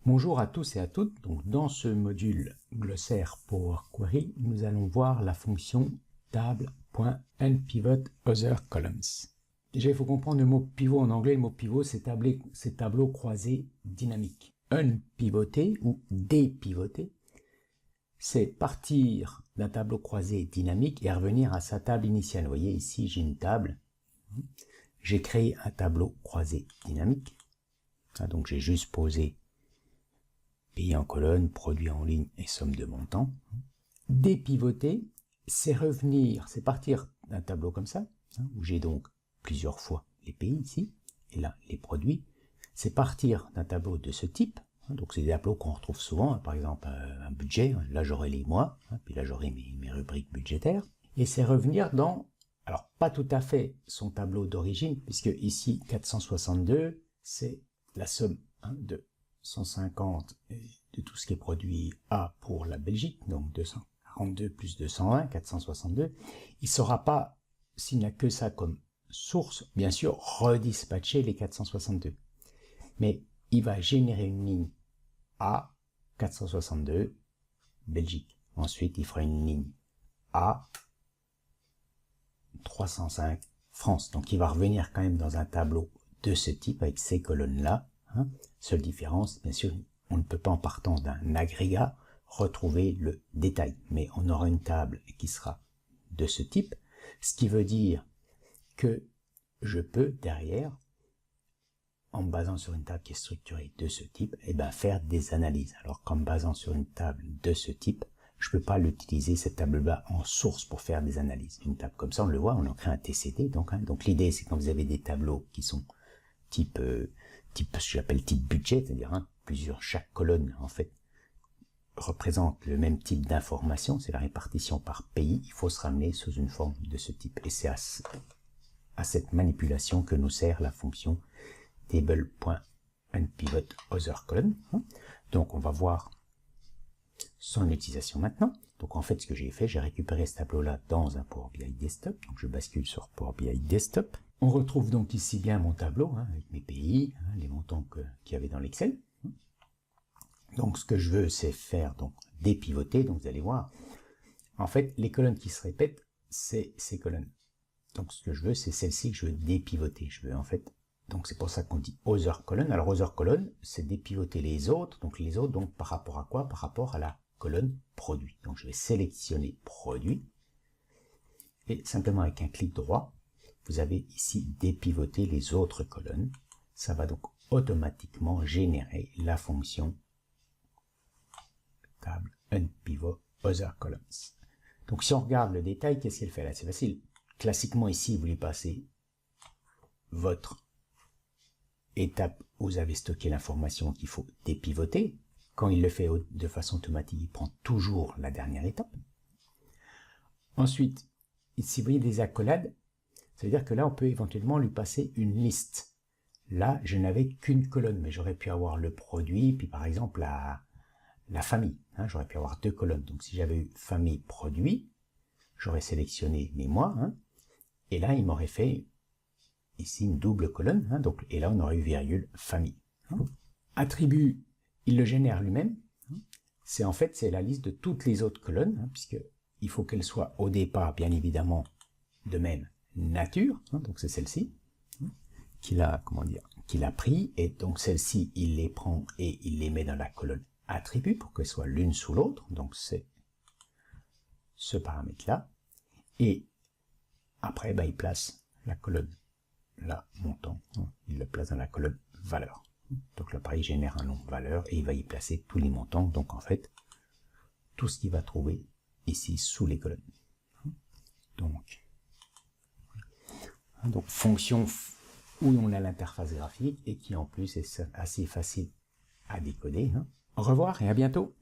Bonjour à tous et à toutes. Donc, dans ce module glossaire Power Query, nous allons voir la fonction table.unpivotOtherColumns. Déjà, il faut comprendre le mot pivot en anglais. Le mot pivot, c'est tableau croisé dynamique. Unpivoter ou dépivoter, c'est partir d'un tableau croisé dynamique et revenir à sa table initiale. Vous voyez, ici, j'ai une table. J'ai créé un tableau croisé dynamique. Donc, j'ai juste posé pays en colonne, produit en ligne et somme de montants. Dépivoter, c'est revenir, c'est partir d'un tableau comme ça, où j'ai donc plusieurs fois les pays ici, et là les produits. C'est partir d'un tableau de ce type, donc c'est des tableaux qu'on retrouve souvent, par exemple un budget, là j'aurai les mois, puis là j'aurai mes rubriques budgétaires, et c'est revenir dans, alors pas tout à fait son tableau d'origine, puisque ici 462, c'est la somme de 150 de tout ce qui est produit A pour la Belgique, donc 242 plus 220, 462. Il ne saura pas, s'il n'a que ça comme source, bien sûr, redispatcher les 462. Mais il va générer une ligne A, 462, Belgique. Ensuite, il fera une ligne A, 305, France. Donc, il va revenir quand même dans un tableau de ce type, avec ces colonnes-là. Seule différence, bien sûr, on ne peut pas en partant d'un agrégat retrouver le détail, mais on aura une table qui sera de ce type, ce qui veut dire que je peux derrière, en me basant sur une table qui est structurée de ce type, faire des analyses. Alors qu'en me basant sur une table de ce type, je ne peux pas l'utiliser, cette table-là, en source pour faire des analyses. Une table comme ça, on le voit, on en crée un TCD. Donc l'idée, c'est quand vous avez des tableaux qui sont type ce que j'appelle type budget, c'est-à-dire chaque colonne en fait représente le même type d'information, c'est la répartition par pays, il faut se ramener sous une forme de ce type. Et c'est à cette manipulation que nous sert la fonction table.unpivotOtherColumn. Donc on va voir son utilisation maintenant. Donc en fait ce que j'ai fait, j'ai récupéré ce tableau-là dans un Power BI Desktop, donc je bascule sur Power BI Desktop. On retrouve donc ici bien mon tableau, avec mes pays, les montants qu'il y avait dans l'Excel. Donc ce que je veux, c'est faire donc dépivoter. Donc vous allez voir, en fait, les colonnes qui se répètent, c'est ces colonnes. Donc ce que je veux, c'est celle-ci que je veux dépivoter. Je veux en fait, donc c'est pour ça qu'on dit other colonne. Alors other colonne, c'est dépivoter les autres. Donc les autres, donc par rapport à quoi? Par rapport à la colonne produit. Donc je vais sélectionner produit. Et simplement avec un clic droit, vous avez ici dépivoté les autres colonnes. Ça va donc automatiquement générer la fonction table unpivotOtherColumns. Donc si on regarde le détail, qu'est-ce qu'elle fait là? C'est facile. Classiquement ici, vous lui passez votre étape où vous avez stocké l'information qu'il faut dépivoter. Quand il le fait de façon automatique, il prend toujours la dernière étape. Ensuite, ici vous voyez des accolades. Ça veut dire que là, on peut éventuellement lui passer une liste. Là, je n'avais qu'une colonne, mais j'aurais pu avoir le produit, puis par exemple la famille. J'aurais pu avoir deux colonnes. Donc si j'avais eu famille produit, j'aurais sélectionné mes mois, et là, il m'aurait fait ici une double colonne, donc, et là, on aurait eu virgule famille. Attribut, il le génère lui-même. C'est en fait, c'est la liste de toutes les autres colonnes, puisque il faut qu'elles soient au départ, bien évidemment, de même nature, donc c'est celle-ci, qu'il a pris, et donc celle-ci, il les prend et il les met dans la colonne attribut pour qu'elles soient l'une sous l'autre, donc c'est ce paramètre-là, et après, il place la colonne, là, montant, il le place dans la colonne valeur. Donc là, pareil, il génère un nom valeur, et il va y placer tous les montants, donc en fait, tout ce qu'il va trouver ici sous les colonnes. Donc fonction où on a l'interface graphique et qui en plus est assez facile à décoder. Au revoir et à bientôt.